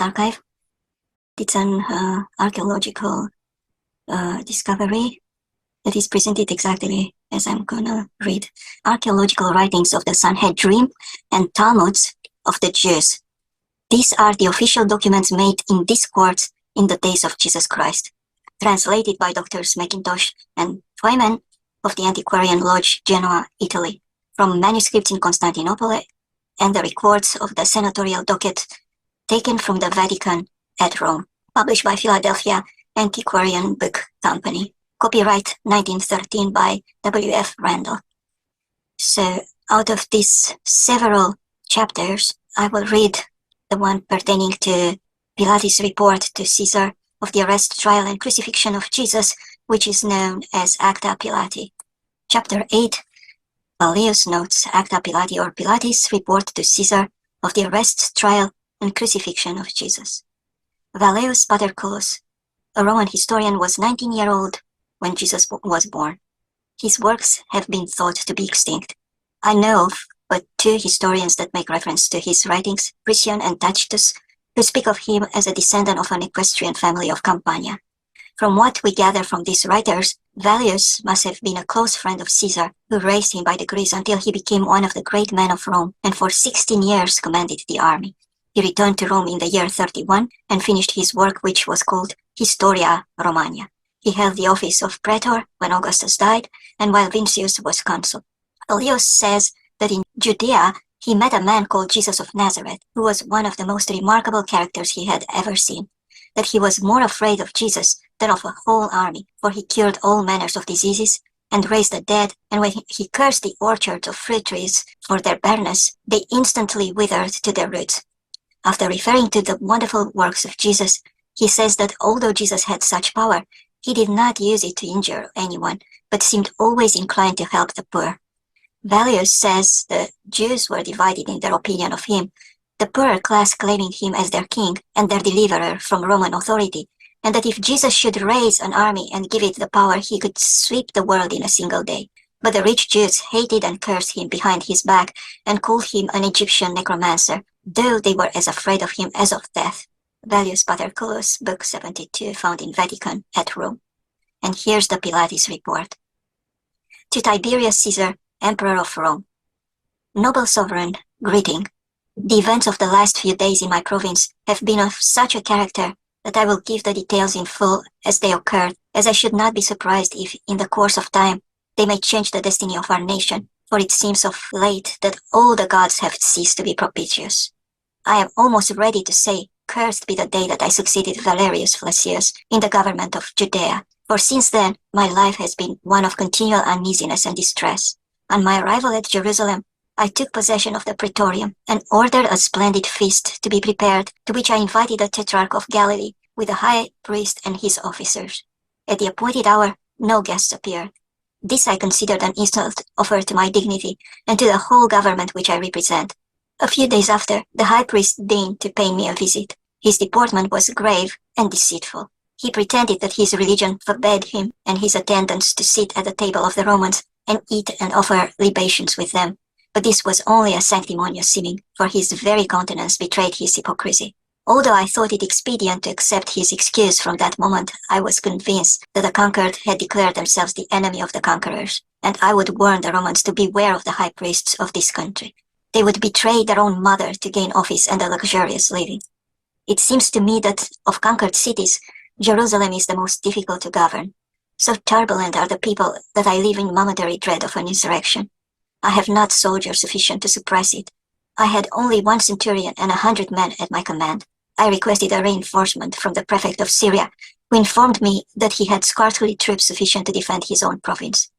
archive. It's an archaeological discovery that is presented exactly as I'm gonna read. Archaeological writings of the Sanhedrin and Talmuds of the Jews. These are the official documents made in these courts in the days of Jesus Christ, translated by Doctors McIntosh and Twyman of the Antiquarian Lodge, Genoa, Italy, from manuscripts in Constantinople and the records of the senatorial docket taken from the Vatican at Rome, published by Philadelphia Antiquarian Book Company. Copyright 1913 by W.F. Randall. So out of these several chapters, I will read the one pertaining to Pilate's report to Caesar of the arrest, trial, and crucifixion of Jesus, which is known as Acta Pilati. Chapter 8, Vallius notes Acta Pilati or Pilate's report to Caesar of the arrest, trial, and crucifixion of Jesus. Vallius Paterculus, a Roman historian, was 19-year-old when Jesus was born. His works have been thought to be extinct. I know of but two historians that make reference to his writings, Priscian and Tacitus, who speak of him as a descendant of an equestrian family of Campania. From what we gather from these writers, Vallius must have been a close friend of Caesar, who raised him by degrees until he became one of the great men of Rome and for 16 years commanded the army. He returned to Rome in the year 31 and finished his work, which was called Historia Romana. He held the office of praetor when Augustus died and while Vincius was consul. Vallius says that in Judea he met a man called Jesus of Nazareth, who was one of the most remarkable characters he had ever seen. That he was more afraid of Jesus than of a whole army, for he cured all manners of diseases and raised the dead, and when he cursed the orchards of fruit trees for their barrenness, they instantly withered to their roots. After referring to the wonderful works of Jesus, he says that although Jesus had such power, he did not use it to injure anyone, but seemed always inclined to help the poor. Vallius says the Jews were divided in their opinion of him, the poorer class claiming him as their king and their deliverer from Roman authority, and that if Jesus should raise an army and give it the power, he could sweep the world in a single day. But the rich Jews hated and cursed him behind his back and called him an Egyptian necromancer, though they were as afraid of him as of death. Vallius Paterculus, Book 72, found in Vatican at Rome. And here's the Pilates report. To Tiberius Caesar, Emperor of Rome. Noble sovereign, greeting. The events of the last few days in my province have been of such a character that I will give the details in full as they occurred, as I should not be surprised if, in the course of time, they may change the destiny of our nation, for it seems of late that all the gods have ceased to be propitious. I am almost ready to say, cursed be the day that I succeeded Valerius Flacius in the government of Judea, for since then my life has been one of continual uneasiness and distress. On my arrival at Jerusalem, I took possession of the praetorium and ordered a splendid feast to be prepared, to which I invited the Tetrarch of Galilee with the high priest and his officers. At the appointed hour, no guests appeared. This I considered an insult offered to my dignity and to the whole government which I represent. A few days after, the high priest deigned to pay me a visit. His deportment was grave and deceitful. He pretended that his religion forbade him and his attendants to sit at the table of the Romans and eat and offer libations with them. But this was only a sanctimonious seeming, for his very countenance betrayed his hypocrisy. Although I thought it expedient to accept his excuse from that moment, I was convinced that the conquered had declared themselves the enemy of the conquerors, and I would warn the Romans to beware of the high priests of this country. They would betray their own mother to gain office and a luxurious living. It seems to me that of conquered cities, Jerusalem is the most difficult to govern. So turbulent are the people that I live in momentary dread of an insurrection. I have not soldiers sufficient to suppress it. I had only 1 centurion and 100 men at my command. I requested a reinforcement from the prefect of Syria, who informed me that he had scarcely troops sufficient to defend his own province.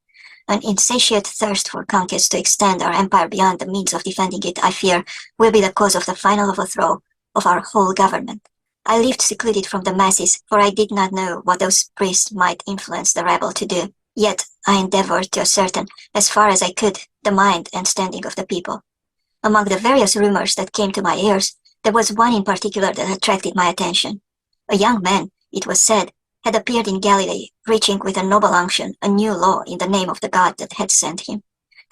An insatiate thirst for conquest to extend our empire beyond the means of defending it, I fear, will be the cause of the final overthrow of our whole government. I lived secluded from the masses, for I did not know what those priests might influence the rebel to do. Yet I endeavored to ascertain, as far as I could, the mind and standing of the people. Among the various rumors that came to my ears, there was one in particular that attracted my attention. A young man, it was said, had appeared in Galilee, preaching with a noble unction a new law in the name of the God that had sent him.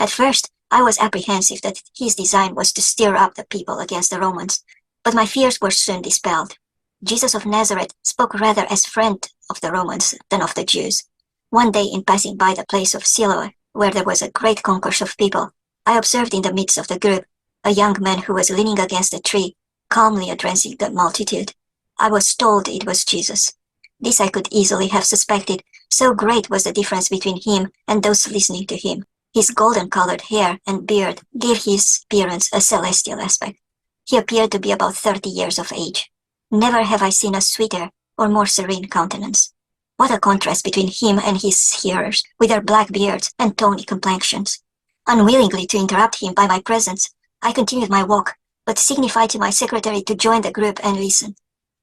At first, I was apprehensive that his design was to stir up the people against the Romans, but my fears were soon dispelled. Jesus of Nazareth spoke rather as friend of the Romans than of the Jews. One day in passing by the place of Siloam, where there was a great concourse of people, I observed in the midst of the group a young man who was leaning against a tree, calmly addressing the multitude. I was told it was Jesus. This I could easily have suspected, so great was the difference between him and those listening to him. His golden-colored hair and beard gave his appearance a celestial aspect. He appeared to be about 30 years of age. Never have I seen a sweeter or more serene countenance. What a contrast between him and his hearers, with their black beards and tawny complexions. Unwillingly to interrupt him by my presence, I continued my walk, but signified to my secretary to join the group and listen.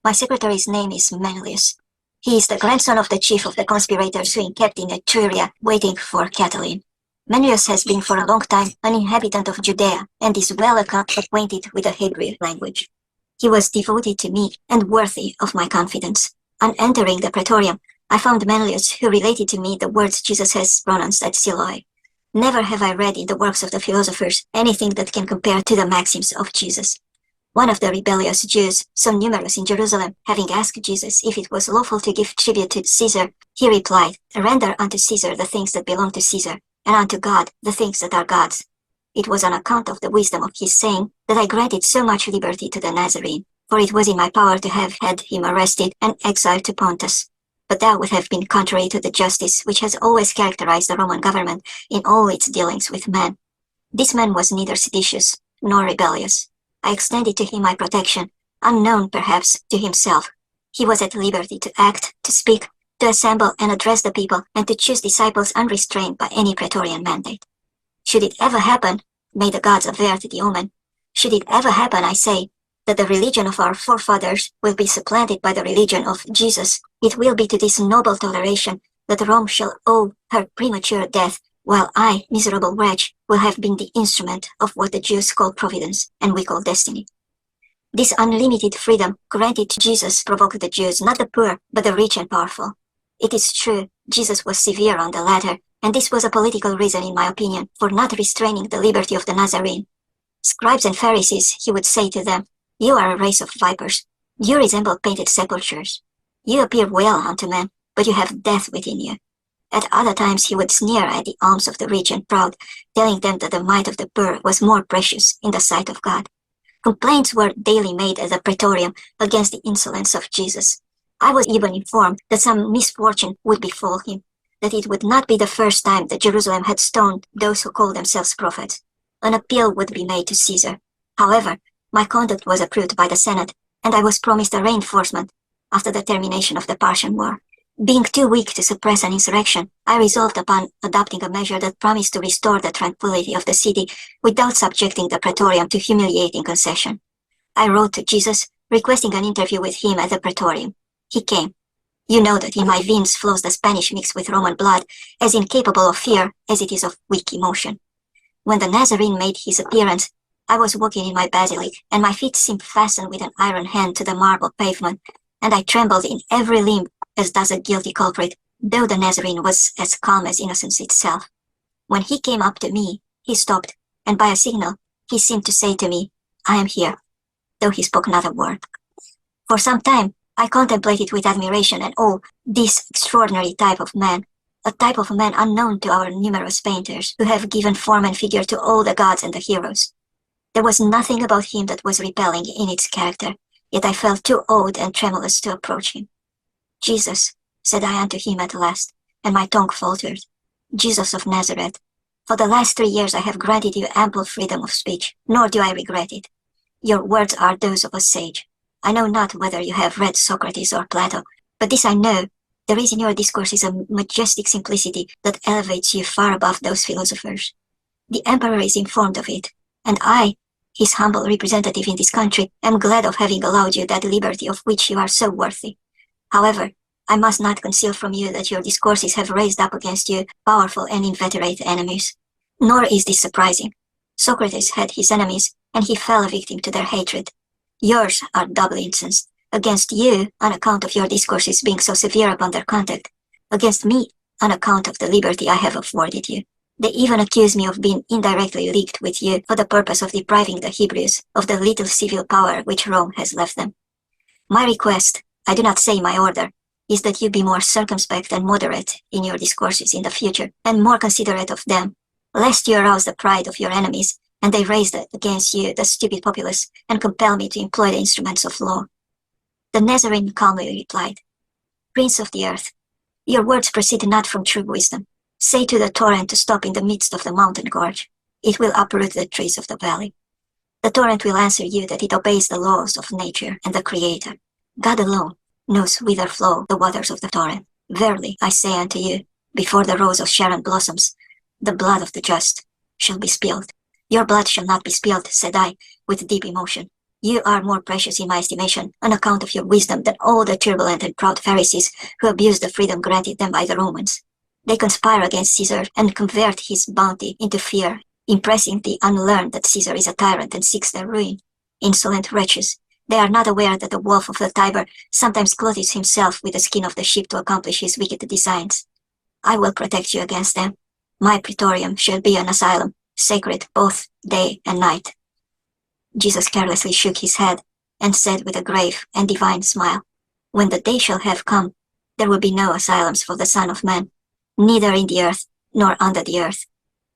My secretary's name is Manlius. He is the grandson of the chief of the conspirators who kept in Etruria waiting for Catiline. Manlius has been for a long time an inhabitant of Judea and is well acquainted with the Hebrew language. He was devoted to me and worthy of my confidence. On entering the praetorium, I found Manlius, who related to me the words Jesus has pronounced at Siloam. Never have I read in the works of the philosophers anything that can compare to the maxims of Jesus. One of the rebellious Jews, so numerous in Jerusalem, having asked Jesus if it was lawful to give tribute to Caesar, he replied, "Render unto Caesar the things that belong to Caesar, and unto God the things that are God's." It was on account of the wisdom of his saying that I granted so much liberty to the Nazarene, for it was in my power to have had him arrested and exiled to Pontius. But that would have been contrary to the justice which has always characterized the Roman government in all its dealings with men. This man was neither seditious nor rebellious. I extended to him my protection, unknown perhaps to himself. He was at liberty to act, to speak, to assemble and address the people, and to choose disciples unrestrained by any praetorian mandate. Should it ever happen, may the gods avert the omen, should it ever happen, I say, that the religion of our forefathers will be supplanted by the religion of Jesus, it will be to this noble toleration that Rome shall owe her premature death, while I, miserable wretch, will have been the instrument of what the Jews call providence and we call destiny. This unlimited freedom granted to Jesus provoked the Jews, not the poor, but the rich and powerful. It is true, Jesus was severe on the latter, and this was a political reason, in my opinion, for not restraining the liberty of the Nazarene. Scribes and Pharisees, he would say to them, "You are a race of vipers. You resemble painted sepulchres. You appear well unto men, but you have death within you." At other times he would sneer at the alms of the rich and proud, telling them that the mite of the poor was more precious in the sight of God. Complaints were daily made at the praetorium against the insolence of Jesus. I was even informed that some misfortune would befall him, that it would not be the first time that Jerusalem had stoned those who called themselves prophets. An appeal would be made to Caesar. However, my conduct was approved by the Senate, and I was promised a reinforcement after the termination of the Parthian War. Being too weak to suppress an insurrection, I resolved upon adopting a measure that promised to restore the tranquility of the city without subjecting the praetorium to humiliating concession. I wrote to Jesus, requesting an interview with him at the praetorium. He came. You know that in my veins flows the Spanish mixed with Roman blood, as incapable of fear as it is of weak emotion. When the Nazarene made his appearance, I was walking in my basilic, and my feet seemed fastened with an iron hand to the marble pavement, and I trembled in every limb as does a guilty culprit, though the Nazarene was as calm as innocence itself. When he came up to me, he stopped, and by a signal, he seemed to say to me, "I am here," though he spoke not a word. For some time, I contemplated with admiration and awe this extraordinary type of man, a type of man unknown to our numerous painters, who have given form and figure to all the gods and the heroes. There was nothing about him that was repelling in its character, yet I felt too awed and tremulous to approach him. "Jesus," said I unto him at last, and my tongue faltered, "Jesus of Nazareth, for the last 3 years I have granted you ample freedom of speech, nor do I regret it. Your words are those of a sage. I know not whether you have read Socrates or Plato, but this I know, there is in your discourses a majestic simplicity that elevates you far above those philosophers. The emperor is informed of it, and I, his humble representative in this country, am glad of having allowed you that liberty of which you are so worthy. However, I must not conceal from you that your discourses have raised up against you powerful and inveterate enemies. Nor is this surprising. Socrates had his enemies, and he fell a victim to their hatred. Yours are doubly incensed, against you on account of your discourses being so severe upon their content, against me on account of the liberty I have afforded you. They even accuse me of being indirectly leagued with you for the purpose of depriving the Hebrews of the little civil power which Rome has left them. My request, I do not say my order, is that you be more circumspect and moderate in your discourses in the future, and more considerate of them, lest you arouse the pride of your enemies, and they raise against you the stupid populace, and compel me to employ the instruments of law. The Nazarene calmly replied, Prince of the earth, your words proceed not from true wisdom. Say to the torrent to stop in the midst of the mountain gorge. It will uproot the trees of the valley. The torrent will answer you that it obeys the laws of nature and the Creator. God alone knows whither flow the waters of the torrent. Verily, I say unto you, before the rose of Sharon blossoms, the blood of the just shall be spilled. Your blood shall not be spilled, said I, with deep emotion. You are more precious in my estimation on account of your wisdom than all the turbulent and proud Pharisees who abuse the freedom granted them by the Romans. They conspire against Caesar and convert his bounty into fear, impressing the unlearned that Caesar is a tyrant and seeks their ruin. Insolent wretches, they are not aware that the wolf of the Tiber sometimes clothes himself with the skin of the sheep to accomplish his wicked designs. I will protect you against them. My praetorium shall be an asylum, sacred both day and night. Jesus carelessly shook his head and said with a grave and divine smile, When the day shall have come, there will be no asylums for the Son of Man, neither in the earth nor under the earth.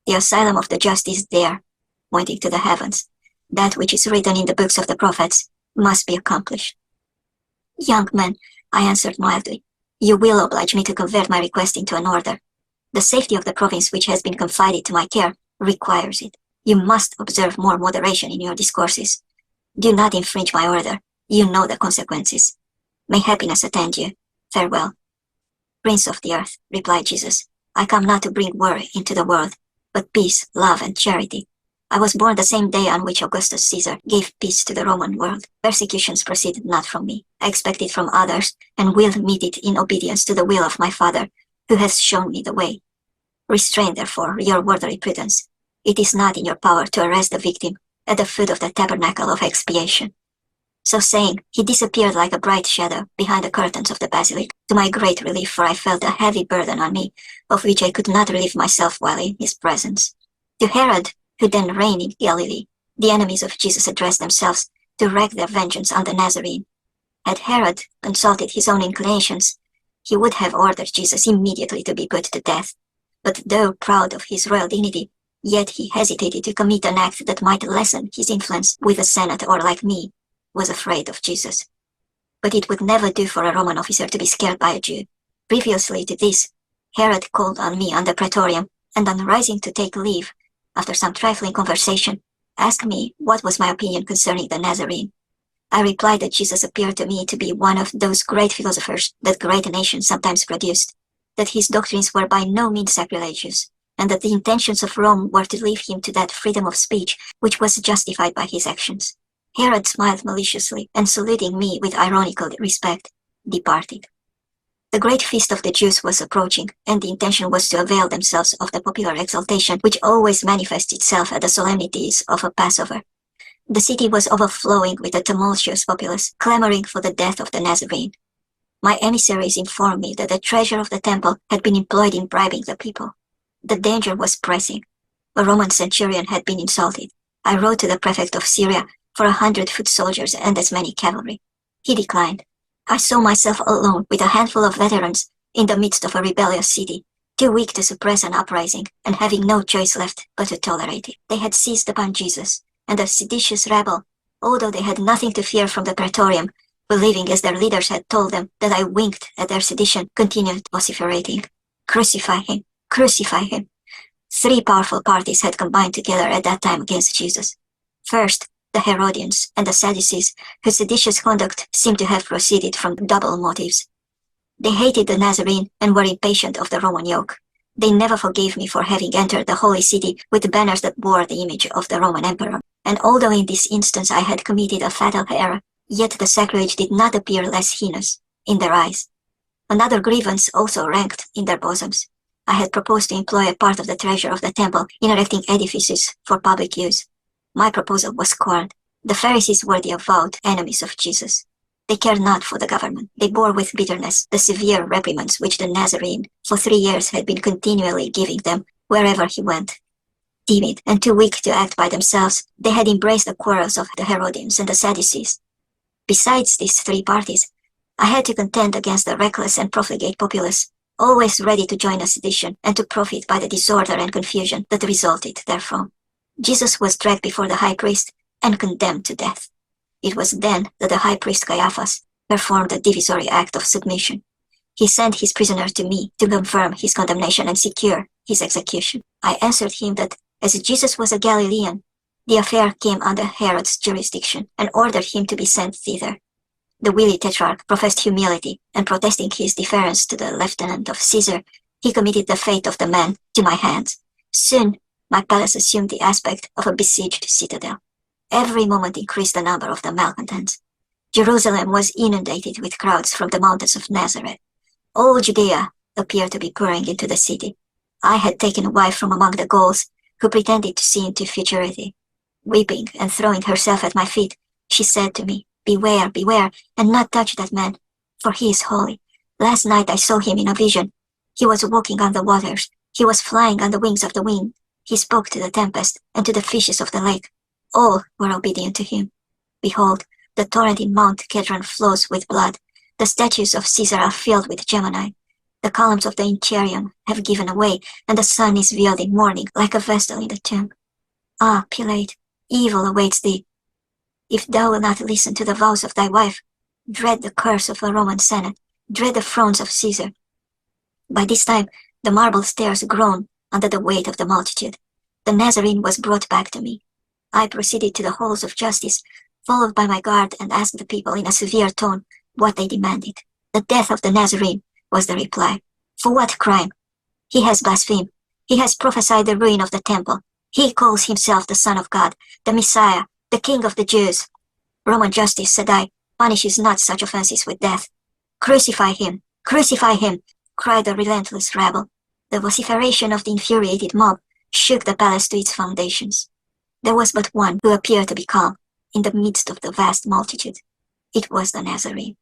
The asylum of the just is there, pointing to the heavens. That which is written in the books of the prophets must be accomplished. Young man, I answered mildly, you will oblige me to convert my request into an order. The safety of the province which has been confided to my care requires it. You must observe more moderation in your discourses. Do not infringe my order. You know the consequences. May happiness attend you. Farewell. Prince of the earth, replied Jesus, I come not to bring war into the world, but peace, love, and charity. I was born the same day on which Augustus Caesar gave peace to the Roman world. Persecutions proceeded not from me. I expect it from others, and will meet it in obedience to the will of my Father, who has shown me the way. Restrain, therefore, your worldly prudence. It is not in your power to arrest the victim at the foot of the tabernacle of expiation. So saying, he disappeared like a bright shadow behind the curtains of the basilica, to my great relief, for I felt a heavy burden on me, of which I could not relieve myself while in his presence. To Herod, who then reigned in Galilee, the enemies of Jesus addressed themselves to wreak their vengeance on the Nazarene. Had Herod consulted his own inclinations, he would have ordered Jesus immediately to be put to death. But though proud of his royal dignity, yet he hesitated to commit an act that might lessen his influence with the Senate, or, like me, was afraid of Jesus. But it would never do for a Roman officer to be scared by a Jew. Previously to this, Herod called on me on the praetorium, and on rising to take leave, after some trifling conversation, asked me what was my opinion concerning the Nazarene. I replied that Jesus appeared to me to be one of those great philosophers that great nations sometimes produced, that his doctrines were by no means sacrilegious, and that the intentions of Rome were to leave him to that freedom of speech which was justified by his actions. Herod smiled maliciously, and saluting me with ironical respect, departed. The great feast of the Jews was approaching, and the intention was to avail themselves of the popular exaltation which always manifests itself at the solemnities of a Passover. The city was overflowing with a tumultuous populace, clamoring for the death of the Nazarene. My emissaries informed me that the treasure of the temple had been employed in bribing the people. The danger was pressing. A Roman centurion had been insulted. I wrote to the prefect of Syria for 100 foot soldiers and as many cavalry. He declined. I saw myself alone with a handful of veterans in the midst of a rebellious city, too weak to suppress an uprising, and having no choice left but to tolerate it. They had seized upon Jesus, and the seditious rabble, although they had nothing to fear from the praetorium, believing as their leaders had told them that I winked at their sedition, continued vociferating, Crucify him! Crucify him! 3 powerful parties had combined together at that time against Jesus. First, the Herodians and the Sadducees, whose seditious conduct seemed to have proceeded from double motives. They hated the Nazarene and were impatient of the Roman yoke. They never forgave me for having entered the holy city with banners that bore the image of the Roman emperor, and although in this instance I had committed a fatal error, yet the sacrilege did not appear less heinous in their eyes. Another grievance also ranked in their bosoms. I had proposed to employ a part of the treasure of the temple in erecting edifices for public use. My proposal was scorned. The Pharisees were the avowed enemies of Jesus. They cared not for the government. They bore with bitterness the severe reprimands which the Nazarene for 3 years had been continually giving them wherever he went. Timid and too weak to act by themselves, they had embraced the quarrels of the Herodians and the Sadducees. Besides these three parties, I had to contend against the reckless and profligate populace, always ready to join a sedition and to profit by the disorder and confusion that resulted therefrom. Jesus was dragged before the high priest and condemned to death. It was then that the high priest Caiaphas performed the divisory act of submission. He sent his prisoner to me to confirm his condemnation and secure his execution. I answered him that, as Jesus was a Galilean, the affair came under Herod's jurisdiction and ordered him to be sent thither. The wily tetrarch professed humility, and protesting his deference to the lieutenant of Caesar, he committed the fate of the man to my hands. Soon, my palace assumed the aspect of a besieged citadel. Every moment increased the number of the malcontents. Jerusalem was inundated with crowds from the mountains of Nazareth. All Judea appeared to be pouring into the city. I had taken a wife from among the Gauls, who pretended to see into futurity. Weeping and throwing herself at my feet, she said to me, "Beware, beware, and not touch that man, for he is holy. Last night I saw him in a vision. He was walking on the waters. He was flying on the wings of the wind. He spoke to the tempest and to the fishes of the lake. All were obedient to him. Behold, the torrent in Mount Kedron flows with blood. The statues of Caesar are filled with Gemini. The columns of the Enchirion have given away, and the sun is veiled in mourning like a vestal in the tomb. Ah, Pilate, evil awaits thee. If thou wilt not listen to the vows of thy wife, dread the curse of a Roman Senate, dread the frowns of Caesar." By this time, the marble stairs groaned under the weight of the multitude. The Nazarene was brought back to me. I proceeded to the halls of justice, followed by my guard, and asked the people in a severe tone what they demanded. "The death of the Nazarene," was the reply. "For what crime?" "He has blasphemed. He has prophesied the ruin of the temple. He calls himself the Son of God, the Messiah, the King of the Jews." "Roman justice," said I, "punishes not such offenses with death." "Crucify him! Crucify him!" cried the relentless rabble. The vociferation of the infuriated mob shook the palace to its foundations. There was but one who appeared to be calm in the midst of the vast multitude. It was the Nazarene.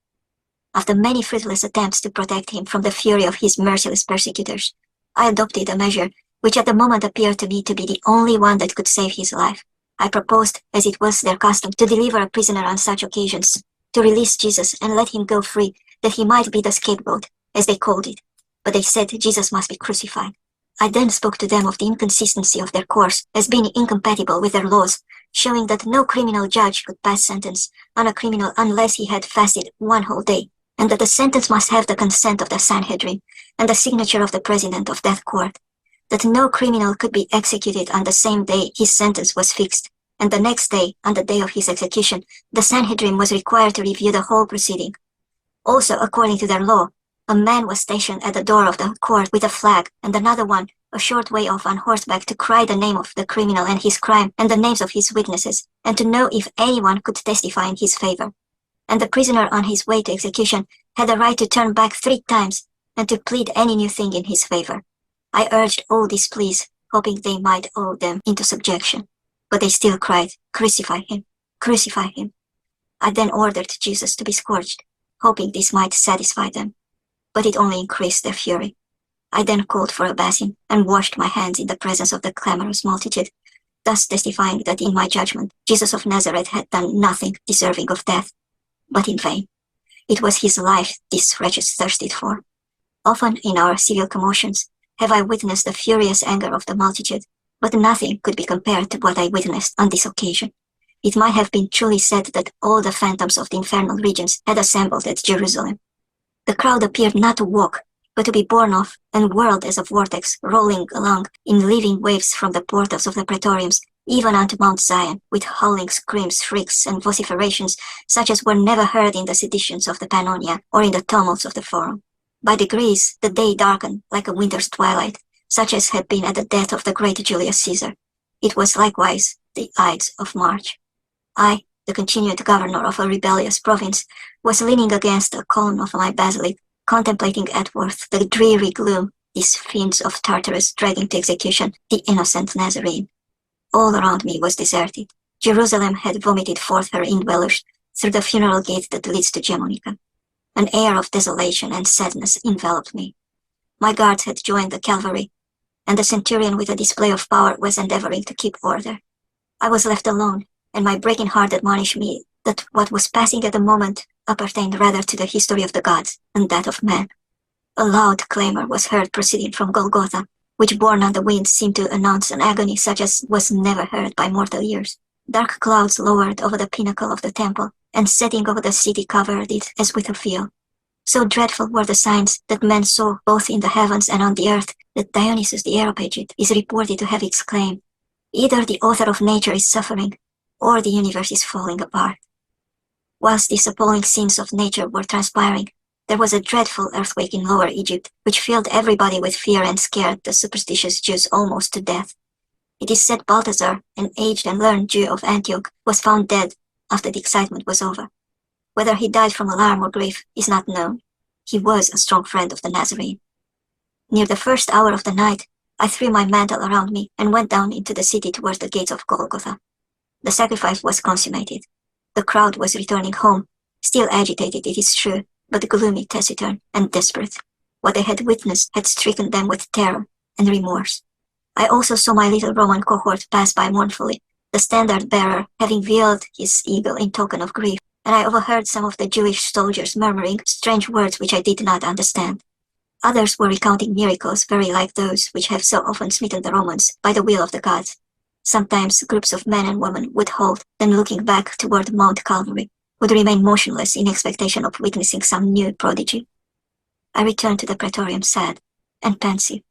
After many fruitless attempts to protect him from the fury of his merciless persecutors, I adopted a measure which at the moment appeared to me to be the only one that could save his life. I proposed, as it was their custom, to deliver a prisoner on such occasions, to release Jesus and let him go free, that he might be the scapegoat, as they called it. But they said Jesus must be crucified. I then spoke to them of the inconsistency of their course as being incompatible with their laws, showing that no criminal judge could pass sentence on a criminal unless he had fasted one whole day, and that the sentence must have the consent of the Sanhedrin and the signature of the president of that court, that no criminal could be executed on the same day his sentence was fixed, and the next day, on the day of his execution, the Sanhedrin was required to review the whole proceeding. Also, according to their law, a man was stationed at the door of the court with a flag, and another one a short way off on horseback to cry the name of the criminal and his crime and the names of his witnesses, and to know if anyone could testify in his favor. And the prisoner on his way to execution had the right to turn back 3 times and to plead any new thing in his favor. I urged all these pleas, hoping they might awe them into subjection. But they still cried, "Crucify him! Crucify him!" I then ordered Jesus to be scourged, hoping this might satisfy them. But it only increased their fury. I then called for a basin and washed my hands in the presence of the clamorous multitude, thus testifying that in my judgment Jesus of Nazareth had done nothing deserving of death. But in vain. It was his life these wretches thirsted for. Often in our civil commotions have I witnessed the furious anger of the multitude, but nothing could be compared to what I witnessed on this occasion. It might have been truly said that all the phantoms of the infernal regions had assembled at Jerusalem. The crowd appeared not to walk, but to be borne off and whirled as a vortex, rolling along in living waves from the portals of the praetoriums, even unto Mount Zion, with howling screams, shrieks, and vociferations such as were never heard in the seditions of the Pannonia or in the tumults of the Forum. By degrees, the day darkened like a winter's twilight, such as had been at the death of the great Julius Caesar. It was likewise the Ides of March. I, the continued governor of a rebellious province, was leaning against a column of my basilic, contemplating at worth the dreary gloom, these fiends of Tartarus dragging to execution the innocent Nazarene. All around me was deserted. Jerusalem had vomited forth her indwellers through the funeral gate that leads to Gemonica. An air of desolation and sadness enveloped me. My guards had joined the cavalry, and the centurion with a display of power was endeavoring to keep order. I was left alone, and my breaking heart admonished me that what was passing at the moment appertained rather to the history of the gods than that of man. A loud clamor was heard proceeding from Golgotha, which borne on the wind seemed to announce an agony such as was never heard by mortal ears. Dark clouds lowered over the pinnacle of the temple, and setting over the city covered it as with a veil. So dreadful were the signs that men saw both in the heavens and on the earth that Dionysius the Areopagite is reported to have exclaimed, "Either the author of nature is suffering, or the universe is falling apart." Whilst these appalling scenes of nature were transpiring, there was a dreadful earthquake in Lower Egypt, which filled everybody with fear and scared the superstitious Jews almost to death. It is said Balthazar, an aged and learned Jew of Antioch, was found dead after the excitement was over. Whether he died from alarm or grief is not known. He was a strong friend of the Nazarene. Near the first hour of the night, I threw my mantle around me and went down into the city towards the gates of Golgotha. The sacrifice was consummated. The crowd was returning home, still agitated, it is true, but gloomy, taciturn, and desperate. What they had witnessed had stricken them with terror and remorse. I also saw my little Roman cohort pass by mournfully, the standard-bearer having veiled his eagle in token of grief, and I overheard some of the Jewish soldiers murmuring strange words which I did not understand. Others were recounting miracles very like those which have so often smitten the Romans by the will of the gods. Sometimes groups of men and women would halt, then looking back toward Mount Calvary, would remain motionless in expectation of witnessing some new prodigy. I returned to the praetorium sad and pensive.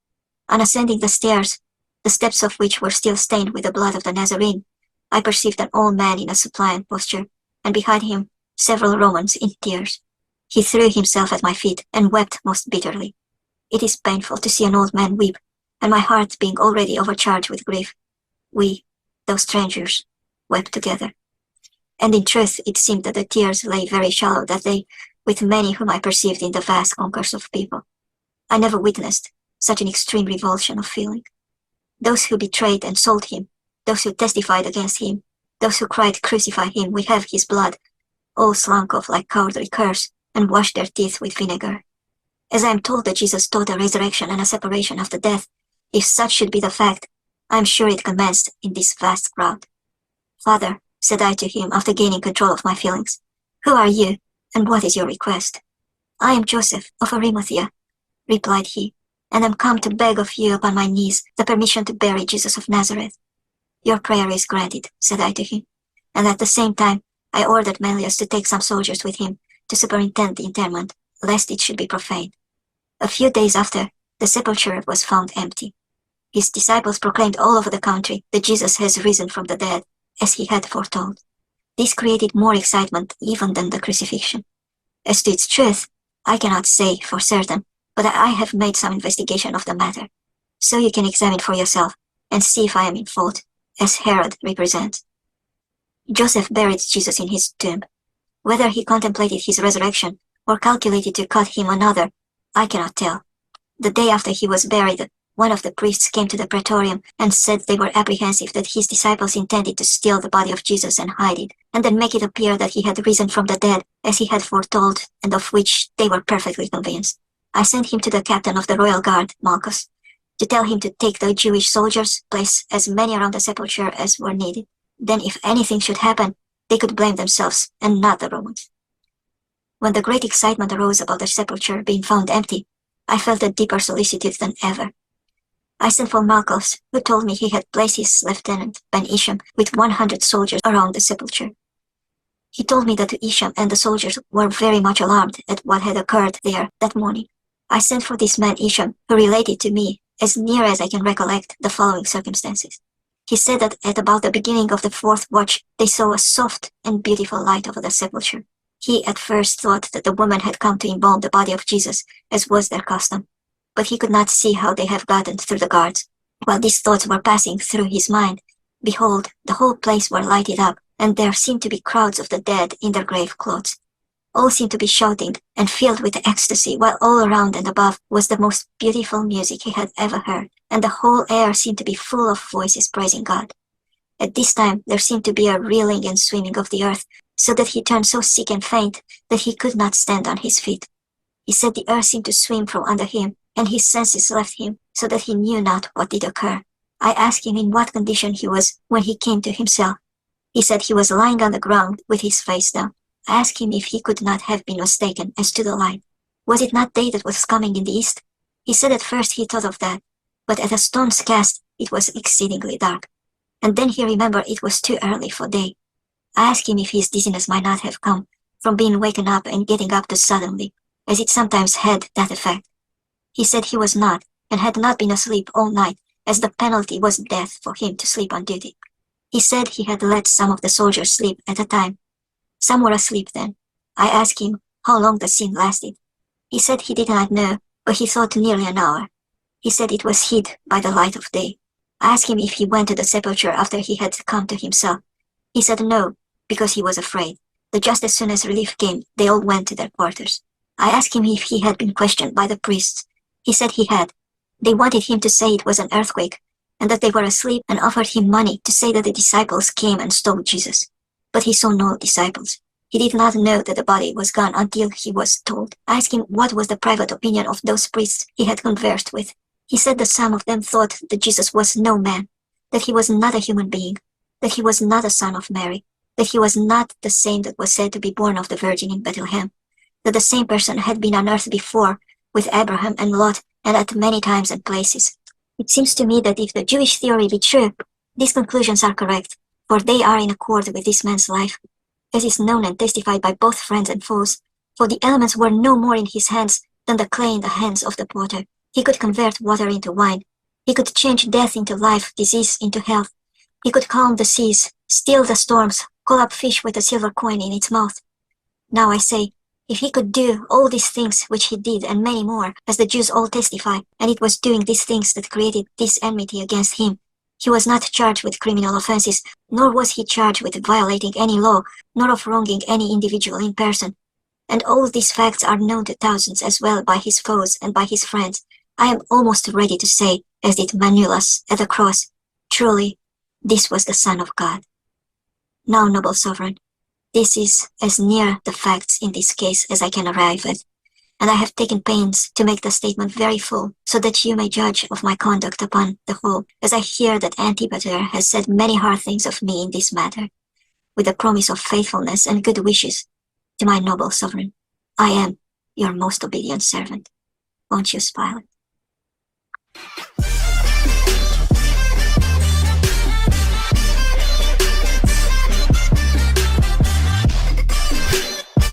On ascending the stairs, the steps of which were still stained with the blood of the Nazarene, I perceived an old man in a suppliant posture, and behind him several Romans in tears. He threw himself at my feet and wept most bitterly. It is painful to see an old man weep, and my heart being already overcharged with grief, we, those strangers, wept together. And in truth it seemed that the tears lay very shallow that day with many whom I perceived in the vast concourse of people. I never witnessed such an extreme revulsion of feeling. Those who betrayed and sold him, those who testified against him, those who cried, "Crucify him, we have his blood," all slunk off like cowardly curs and washed their teeth with vinegar. As I am told that Jesus taught a resurrection and a separation after death, if such should be the fact, I am sure it commenced in this vast crowd. "Father," said I to him after gaining control of my feelings, "who are you, and what is your request?" "I am Joseph of Arimathea," replied he, "and am come to beg of you upon my knees the permission to bury Jesus of Nazareth." "Your prayer is granted," said I to him, and at the same time I ordered Manlius to take some soldiers with him to superintend the interment, lest it should be profaned. A few days after, the sepulchre was found empty. His disciples proclaimed all over the country that Jesus has risen from the dead, as he had foretold. This created more excitement even than the crucifixion. As to its truth, I cannot say for certain, but I have made some investigation of the matter. So you can examine for yourself and see if I am in fault, as Herod represents. Joseph buried Jesus in his tomb. Whether he contemplated his resurrection or calculated to cut him another, I cannot tell. The day after he was buried, one of the priests came to the praetorium and said they were apprehensive that his disciples intended to steal the body of Jesus and hide it, and then make it appear that he had risen from the dead, as he had foretold, and of which they were perfectly convinced. I sent him to the captain of the royal guard, Malchus, to tell him to take the Jewish soldiers, place as many around the sepulchre as were needed. Then if anything should happen, they could blame themselves and not the Romans. When the great excitement arose about the sepulchre being found empty, I felt a deeper solicitude than ever. I sent for Malchus, who told me he had placed his lieutenant, Ben Isham, with 100 soldiers around the sepulchre. He told me that Isham and the soldiers were very much alarmed at what had occurred there that morning. I sent for this man Isham, who related to me, as near as I can recollect, the following circumstances. He said that at about the beginning of the 4th watch, they saw a soft and beautiful light over the sepulchre. He at first thought that the women had come to embalm the body of Jesus, as was their custom, but he could not see how they have gotten through the guards. While these thoughts were passing through his mind, behold, the whole place were lighted up, and there seemed to be crowds of the dead in their grave clothes. All seemed to be shouting and filled with ecstasy, while all around and above was the most beautiful music he had ever heard, and the whole air seemed to be full of voices praising God. At this time there seemed to be a reeling and swimming of the earth, so that he turned so sick and faint that he could not stand on his feet. He said the earth seemed to swim from under him, and his senses left him, so that he knew not what did occur. I asked him in what condition he was when he came to himself. He said he was lying on the ground with his face down. I asked him if he could not have been mistaken as to the light. Was it not day that was coming in the east? He said at first he thought of that, but at a stone's cast it was exceedingly dark. And then he remembered it was too early for day. I asked him if his dizziness might not have come from being waken up and getting up too suddenly, as it sometimes had that effect. He said he was not, and had not been asleep all night, as the penalty was death for him to sleep on duty. He said he had let some of the soldiers sleep at a time. Some were asleep then. I asked him how long the scene lasted. He said he did not know, but he thought nearly an hour. He said it was hid by the light of day. I asked him if he went to the sepulchre after he had come to himself. He said no, because he was afraid. But just as soon as relief came, they all went to their quarters. I asked him if he had been questioned by the priests. He said he had. They wanted him to say it was an earthquake, and that they were asleep, and offered him money to say that the disciples came and stole Jesus. But he saw no disciples. He did not know that the body was gone until he was told. I asked him what was the private opinion of those priests he had conversed with. He said that some of them thought that Jesus was no man, that he was not a human being, that he was not a son of Mary, that he was not the same that was said to be born of the Virgin in Bethlehem, that the same person had been on earth before with Abraham and Lot and at many times and places. It seems to me that if the Jewish theory be true, these conclusions are correct, for they are in accord with this man's life, as is known and testified by both friends and foes, for the elements were no more in his hands than the clay in the hands of the potter. He could convert water into wine. He could change death into life, disease into health. He could calm the seas, still the storms, call up fish with a silver coin in its mouth. Now I say, if he could do all these things which he did and many more, as the Jews all testify, and it was doing these things that created this enmity against him, he was not charged with criminal offenses, nor was he charged with violating any law, nor of wronging any individual in person. And all these facts are known to thousands as well by his foes and by his friends. I am almost ready to say, as did Manulus at the cross, truly, this was the Son of God. Now, noble sovereign, this is as near the facts in this case as I can arrive at, and I have taken pains to make the statement very full, so that you may judge of my conduct upon the whole, as I hear that Antipater has said many hard things of me in this matter, with the promise of faithfulness and good wishes to my noble sovereign. I am your most obedient servant, Pontius Pilate.